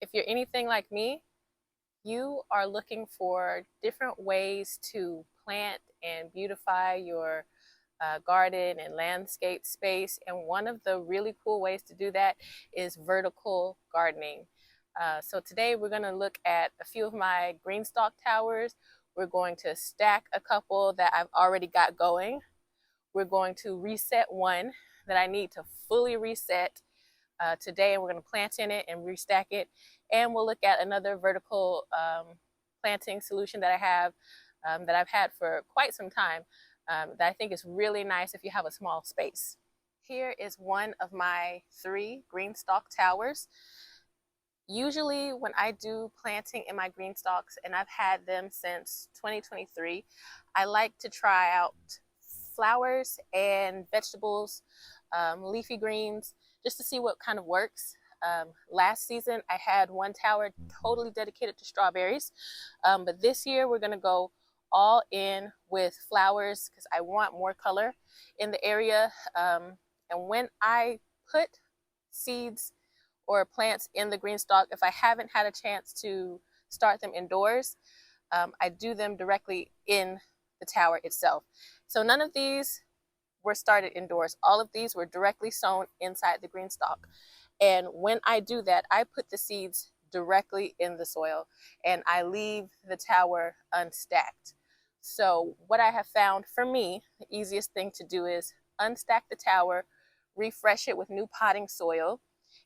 If you're anything like me, you are looking for different ways to plant and beautify your garden and landscape space. And one of the really cool ways to do that is vertical gardening. So today we're going to look at a few of my GreenStalk towers. We're going to stack a couple that I've already got going. We're going to reset one that I need to fully reset today, and we're going to plant in it and restack it. And we'll look at another vertical planting solution that I have that I've had for quite some time that I think is really nice if you have a small space. Here is one of my 3 GreenStalk towers. Usually when I do planting in my GreenStalks, and I've had them since 2023, I like to try out flowers and vegetables, leafy greens, just to see what kind of works. Last season I had one tower totally dedicated to strawberries, but this year we're gonna go all in with flowers because I want more color in the area. And when I put seeds or plants in the GreenStalk, if I haven't had a chance to start them indoors, I do them directly in the tower itself. So none of these were started indoors. All of these were directly sown inside the GreenStalk. And when I do that, I put the seeds directly in the soil and I leave the tower unstacked. So what I have found for me, the easiest thing to do is unstack the tower, refresh it with new potting soil,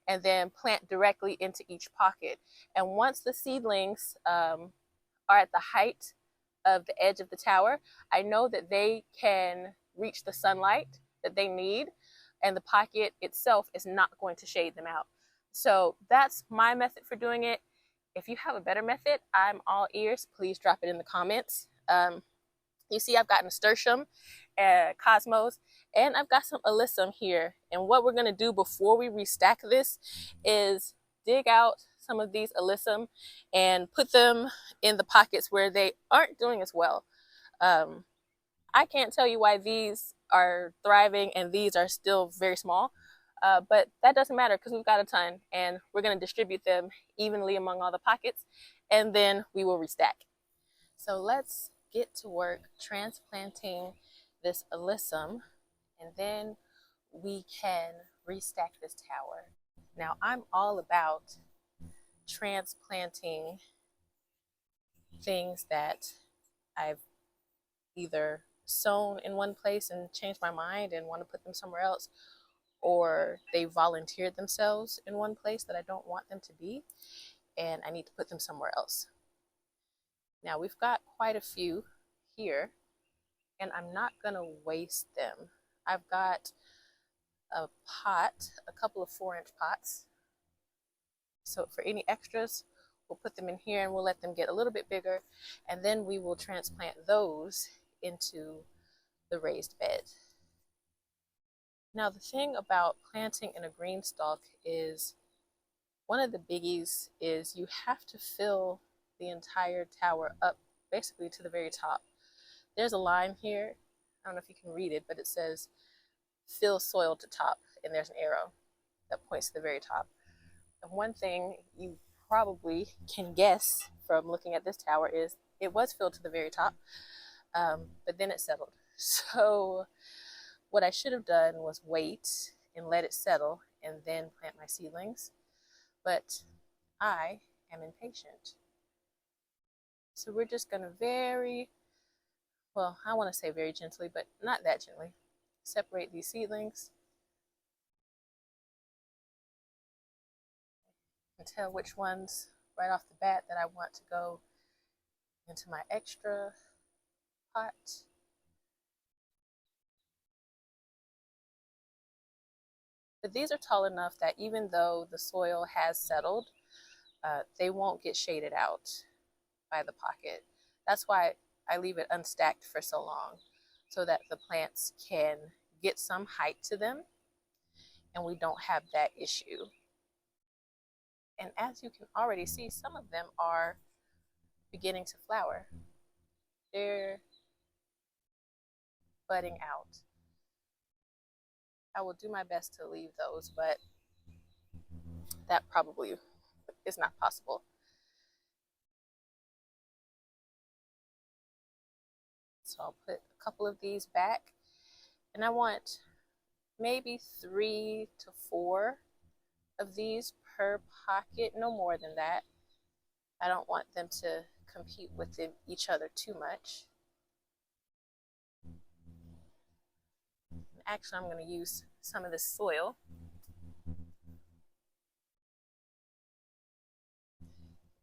and then plant directly into each pocket. And once the seedlings are at the height of the edge of the tower, I know that they can reach the sunlight that they need, and the pocket itself is not going to shade them out. So that's my method for doing it. If you have a better method, I'm all ears. Please drop it in the comments. You see I've got nasturtium, cosmos, and I've got some alyssum here. And what we're gonna do before we restack this is dig out some of these alyssum and put them in the pockets where they aren't doing as well. I can't tell you why these are thriving and these are still very small, but that doesn't matter because we've got a ton and we're going to distribute them evenly among all the pockets, and then we will restack. So let's get to work transplanting this alyssum, and then we can restack this tower. Now I'm all about transplanting things that I've either sown in one place and changed my mind and want to put them somewhere else, or they volunteered themselves in one place that I don't want them to be and I need to put them somewhere else. Now we've got quite a few here and I'm not gonna waste them. I've got a pot, a couple of 4-inch pots. So for any extras, we'll put them in here and we'll let them get a little bit bigger, and then we will transplant those into the raised bed. Now the thing about planting in a GreenStalk is, one of the biggies is you have to fill the entire tower up basically to the very top. There's a line here, I don't know if you can read it, but it says fill soil to top, and there's an arrow that points to the very top. And one thing you probably can guess from looking at this tower is it was filled to the very top, but then it settled. So what I should have done was wait and let it settle and then plant my seedlings, but I am impatient. So we're just gonna I wanna say very gently, but not that gently, separate these seedlings and tell which ones right off the bat that I want to go into my extra pot. But these are tall enough that even though the soil has settled, they won't get shaded out by the pocket. That's why I leave it unstacked for so long, so that the plants can get some height to them and we don't have that issue. And as you can already see, some of them are beginning to flower. They're budding out. I will do my best to leave those, but that probably is not possible. So I'll put a couple of these back, and I want maybe 3 to 4 of these per pocket, no more than that. I don't want them to compete with each other too much. Actually, I'm going to use some of this soil.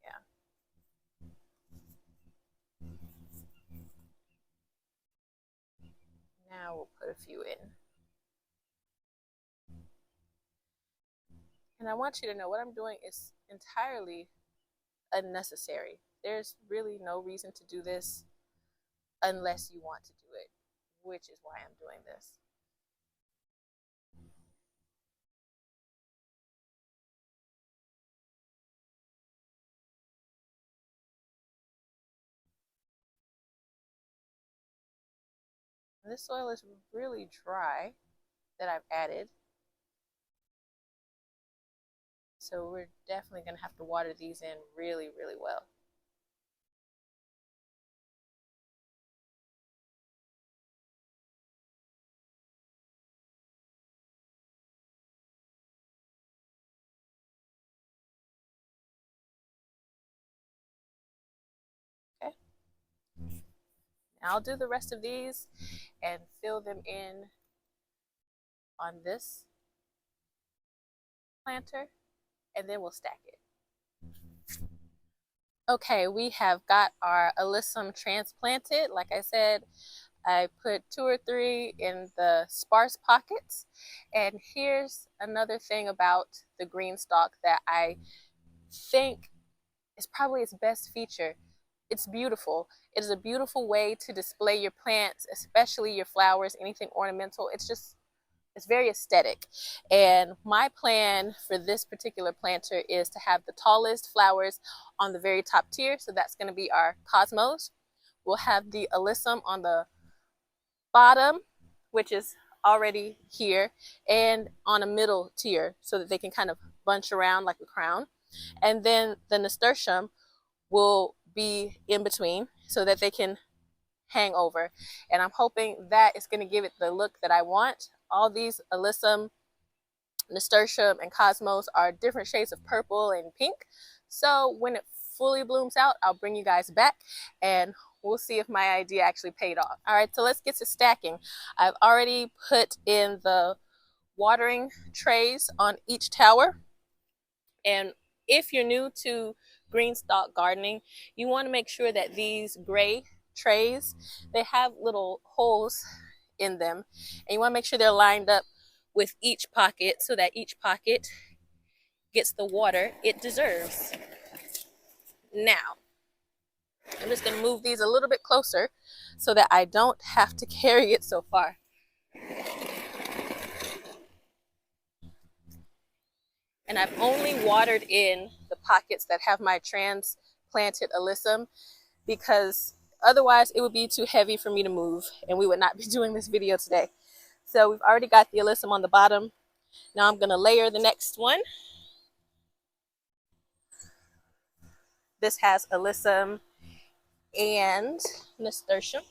Yeah. Now we'll put a few in. And I want you to know what I'm doing is entirely unnecessary. There's really no reason to do this unless you want to do it, which is why I'm doing this. This soil is really dry that I've added. So we're definitely going to have to water these in really, really well. Okay. Now I'll do the rest of these and fill them in on this planter, and then we'll stack it. Okay, we have got our alyssum transplanted. Like I said, I put 2 or 3 in the sparse pockets. And here's another thing about the GreenStalk that I think is probably its best feature. It's beautiful. It is a beautiful way to display your plants, especially your flowers, anything ornamental. It's very aesthetic. And my plan for this particular planter is to have the tallest flowers on the very top tier. So that's going to be our cosmos. We'll have the alyssum on the bottom, which is already here, and on a middle tier so that they can kind of bunch around like a crown. And then the nasturtium will be in between so that they can hang over. And I'm hoping that is going to give it the look that I want. All these alyssum, nasturtium, and cosmos are different shades of purple and pink. So when it fully blooms out, I'll bring you guys back and we'll see if my idea actually paid off. All right, so let's get to stacking. I've already put in the watering trays on each tower. And if you're new to GreenStalk gardening, you want to make sure that these gray trays, they have little holes in them, and you want to make sure they're lined up with each pocket so that each pocket gets the water it deserves. Now, I'm just going to move these a little bit closer so that I don't have to carry it so far. And I've only watered in the pockets that have my transplanted alyssum because otherwise it would be too heavy for me to move and we would not be doing this video today. So we've already got the alyssum on the bottom. Now I'm going to layer the next one. This has alyssum and nasturtium.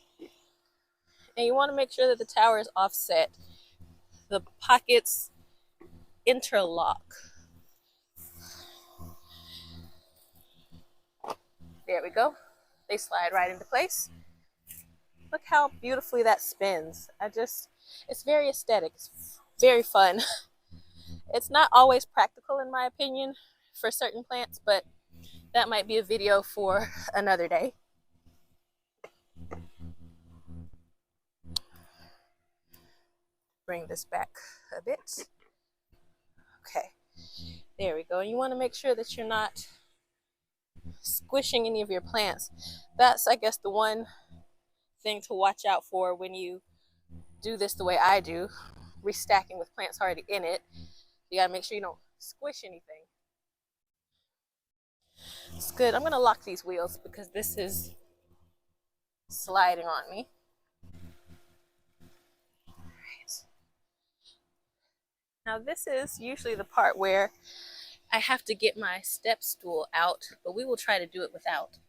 And you want to make sure that the tower is offset. The pockets interlock. There we go. They slide right into place. Look how beautifully that spins. It's very aesthetic. It's very fun. It's not always practical in my opinion for certain plants, but that might be a video for another day. Bring this back a bit. Okay, there we go. You want to make sure that you're not squishing any of your plants. That's, I guess, the one thing to watch out for when you do this the way I do, restacking with plants already in it. You gotta make sure you don't squish anything. It's good. I'm gonna lock these wheels because this is sliding on me. Right. Now this is usually the part where I have to get my step stool out, but we will try to do it without.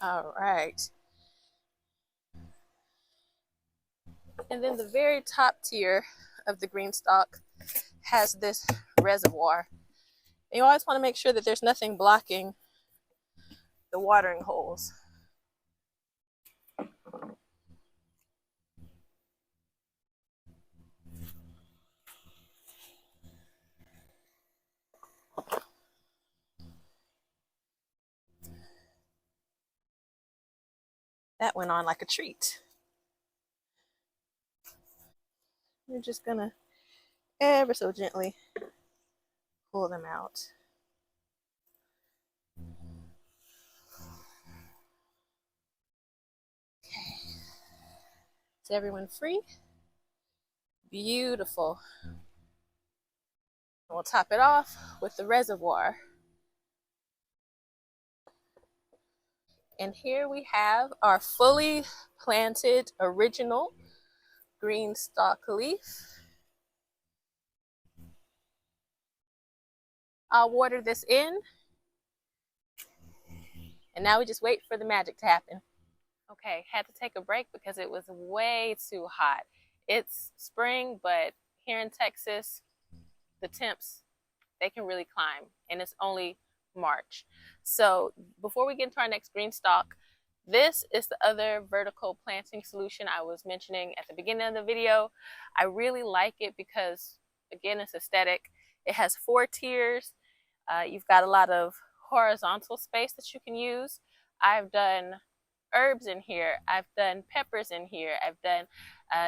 All right. And then the very top tier of the GreenStalk has this reservoir. And you always want to make sure that there's nothing blocking the watering holes. That went on like a treat. We're just gonna ever so gently pull them out. Okay. Is everyone free? Beautiful. And we'll top it off with the reservoir. And here we have our fully planted original GreenStalk leaf. I'll water this in. And now we just wait for the magic to happen. Okay, had to take a break because it was way too hot. It's spring, but here in Texas, the temps, they can really climb, and it's only March. So before we get into our next GreenStalk, this is the other vertical planting solution I was mentioning at the beginning of the video. I really like it because, again, it's aesthetic. It has 4 tiers. You've got a lot of horizontal space that you can use. I've done herbs in here. I've done peppers in here. I've done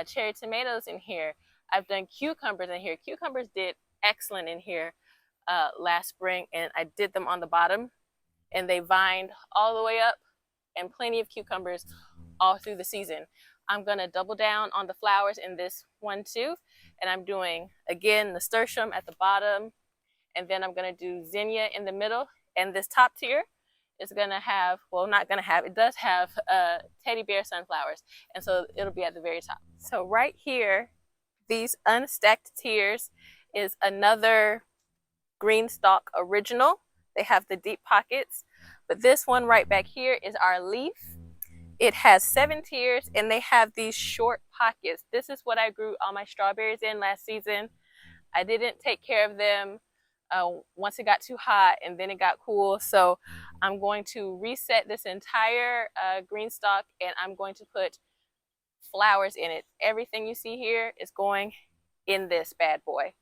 cherry tomatoes in here. I've done cucumbers in here. Cucumbers did excellent in here last spring, and I did them on the bottom, and they vined all the way up, and plenty of cucumbers all through the season. I'm gonna double down on the flowers in this one too, and I'm doing, again, nasturtium at the bottom, and then I'm gonna do zinnia in the middle, and this top tier is gonna have, well, not gonna have, it does have teddy bear sunflowers, and so it'll be at the very top. So right here, these unstacked tiers is another GreenStalk original. They have the deep pockets, but this one right back here is our leaf. It has 7 tiers, and they have these short pockets. This is what I grew all my strawberries in last season. I didn't take care of them once it got too hot, and then it got cool. So I'm going to reset this entire GreenStalk, and I'm going to put flowers in it. Everything you see here is going in this bad boy.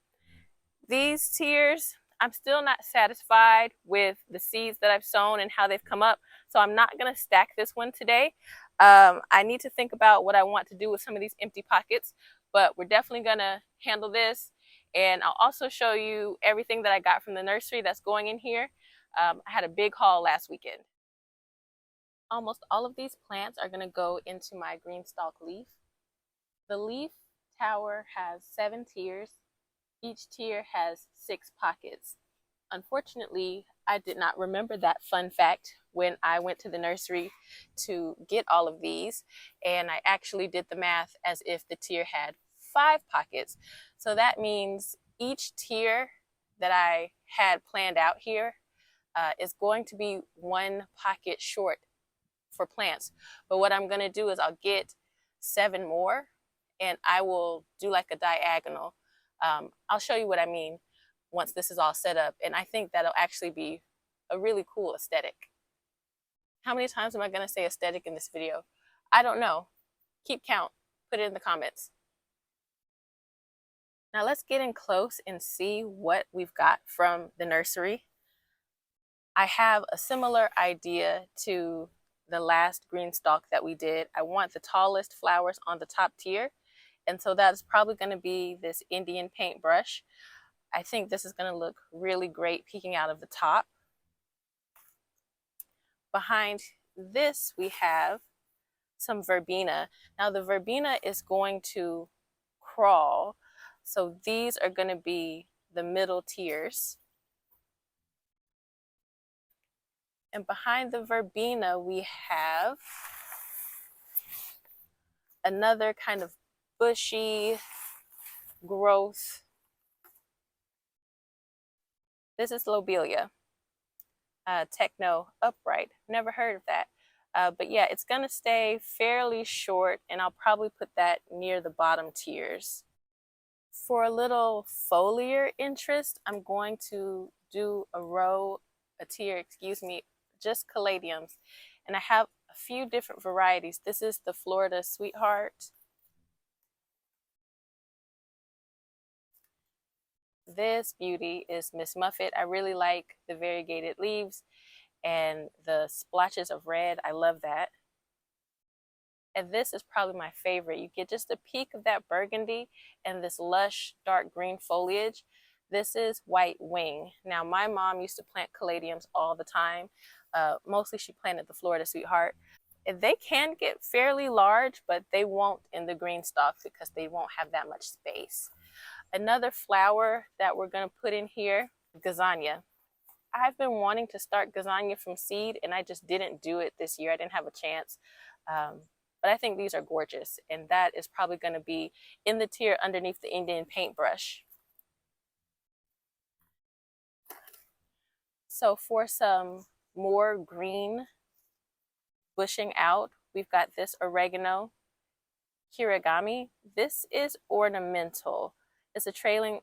These tiers, I'm still not satisfied with the seeds that I've sown and how they've come up, so I'm not going to stack this one today. I need to think about what I want to do with some of these empty pockets, but we're definitely going to handle this, and I'll also show you everything that I got from the nursery that's going in here. I had a big haul last weekend. Almost all of these plants are going to go into my GreenStalk leaf. The leaf tower has 7 tiers. Each tier has 6 pockets. Unfortunately, I did not remember that fun fact when I went to the nursery to get all of these, and I actually did the math as if the tier had 5 pockets. So that means each tier that I had planned out here is going to be 1 pocket short for plants. But what I'm going to do is I'll get 7 more, and I will do like a diagonal. I'll show you what I mean once this is all set up, and I think that'll actually be a really cool aesthetic. How many times am I going to say aesthetic in this video? I don't know. Keep count. Put it in the comments. Now let's get in close and see what we've got from the nursery. I have a similar idea to the last GreenStalk that we did. I want the tallest flowers on the top tier, and so that's probably going to be this Indian paintbrush. I think this is going to look really great peeking out of the top. Behind this we have some verbena. Now the verbena is going to crawl, so these are going to be the middle tiers. And behind the verbena we have another kind of bushy growth. This is lobelia, techno upright. Never heard of that. But yeah, it's gonna stay fairly short, and I'll probably put that near the bottom tiers. For a little foliar interest, I'm going to do a tier, excuse me, just caladiums. And I have a few different varieties. This is the Florida Sweetheart. This beauty is Miss Muffet. I really like the variegated leaves and the splotches of red. I love that. And this is probably my favorite. You get just a peek of that burgundy and this lush dark green foliage. This is White Wing. Now, my mom used to plant caladiums all the time. Mostly she planted the Florida Sweetheart. They can get fairly large, but they won't in the GreenStalks because they won't have that much space. Another flower that we're going to put in here, gazania. I've been wanting to start gazania from seed, and I just didn't do it this year. I didn't have a chance. But I think these are gorgeous, and that is probably going to be in the tier underneath the Indian paintbrush. So for some more green bushing out, we've got this oregano, kirigami. This is ornamental. It's a trailing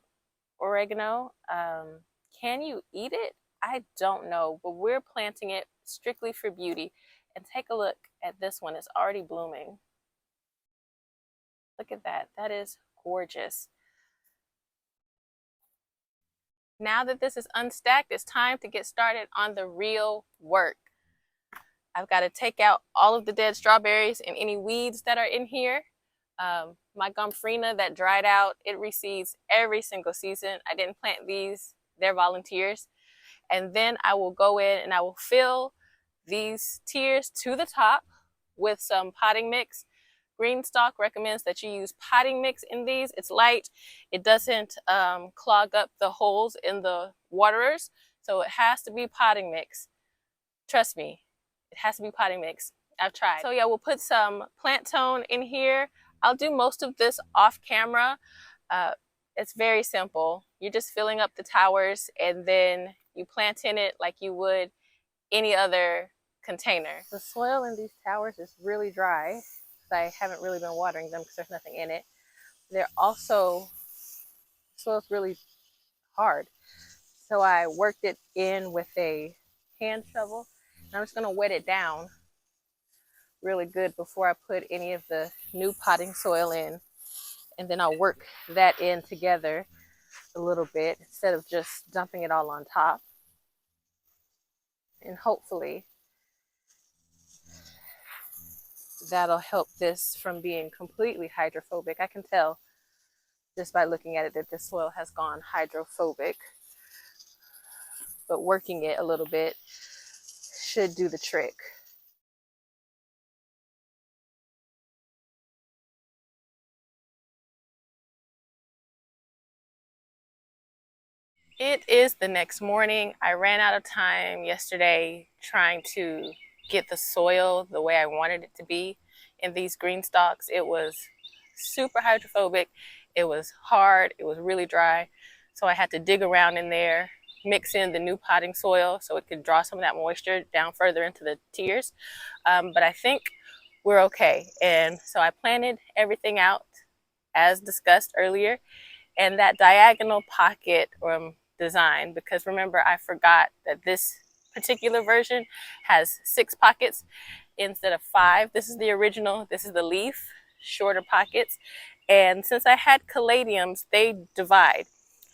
oregano. Can you eat it? I don't know, but we're planting it strictly for beauty. And take a look at this one. It's already blooming. Look at that. That is gorgeous. Now that this is unstacked, it's time to get started on the real work. I've got to take out all of the dead strawberries and any weeds that are in here. My gomphrena that dried out, it reseeds every single season. I didn't plant these, they're volunteers. And then I will go in and I will fill these tiers to the top with some potting mix. GreenStalk recommends that you use potting mix in these. It's light. It doesn't clog up the holes in the waterers. So it has to be potting mix. Trust me, it has to be potting mix. I've tried. So yeah, we'll put some plant tone in here. I'll do most of this off camera. It's very simple. You're just filling up the towers and then you plant in it like you would any other container. The soil in these towers is really dry. I haven't really been watering them because there's nothing in it. They're also, soil's really hard. So I worked it in with a hand shovel. And I'm just gonna wet it down really good before I put any of the new potting soil in. And then I'll work that in together a little bit instead of just dumping it all on top. And hopefully that'll help this from being completely hydrophobic. I can tell just by looking at it that this soil has gone hydrophobic, but working it a little bit should do the trick. It is the next morning. I ran out of time yesterday trying to get the soil the way I wanted it to be in these GreenStalks. It was super hydrophobic. It was hard. It was really dry. So I had to dig around in there, mix in the new potting soil so it could draw some of that moisture down further into the tiers. But I think we're okay. And so I planted everything out as discussed earlier. And that diagonal pocket design, because remember I forgot that this particular version has 6 pockets instead of 5. This is the original. This is the leaf, shorter pockets. And since I had caladiums, they divide.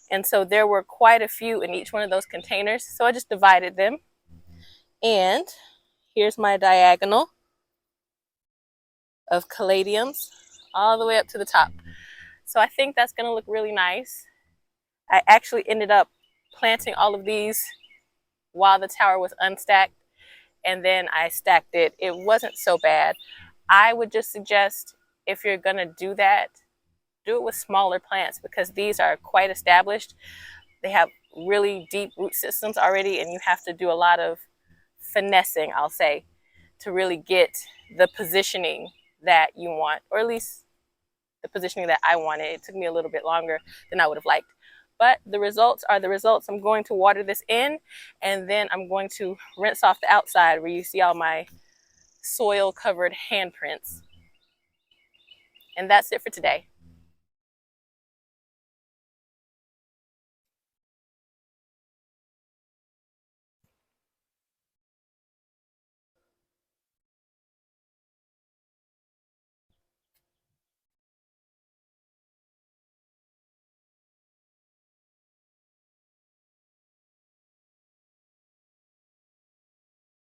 And so there were quite a few in each one of those containers. So I just divided them. And here's my diagonal of caladiums all the way up to the top. So I think that's going to look really nice. I actually ended up planting all of these while the tower was unstacked, and then I stacked it. It wasn't so bad. I would just suggest, if you're going to do that, do it with smaller plants, because these are quite established. They have really deep root systems already, and you have to do a lot of finessing, I'll say, to really get the positioning that you want, or at least the positioning that I wanted. It took me a little bit longer than I would have liked. But the results are the results. I'm going to water this in, and then I'm going to rinse off the outside where you see all my soil covered handprints. And that's it for today.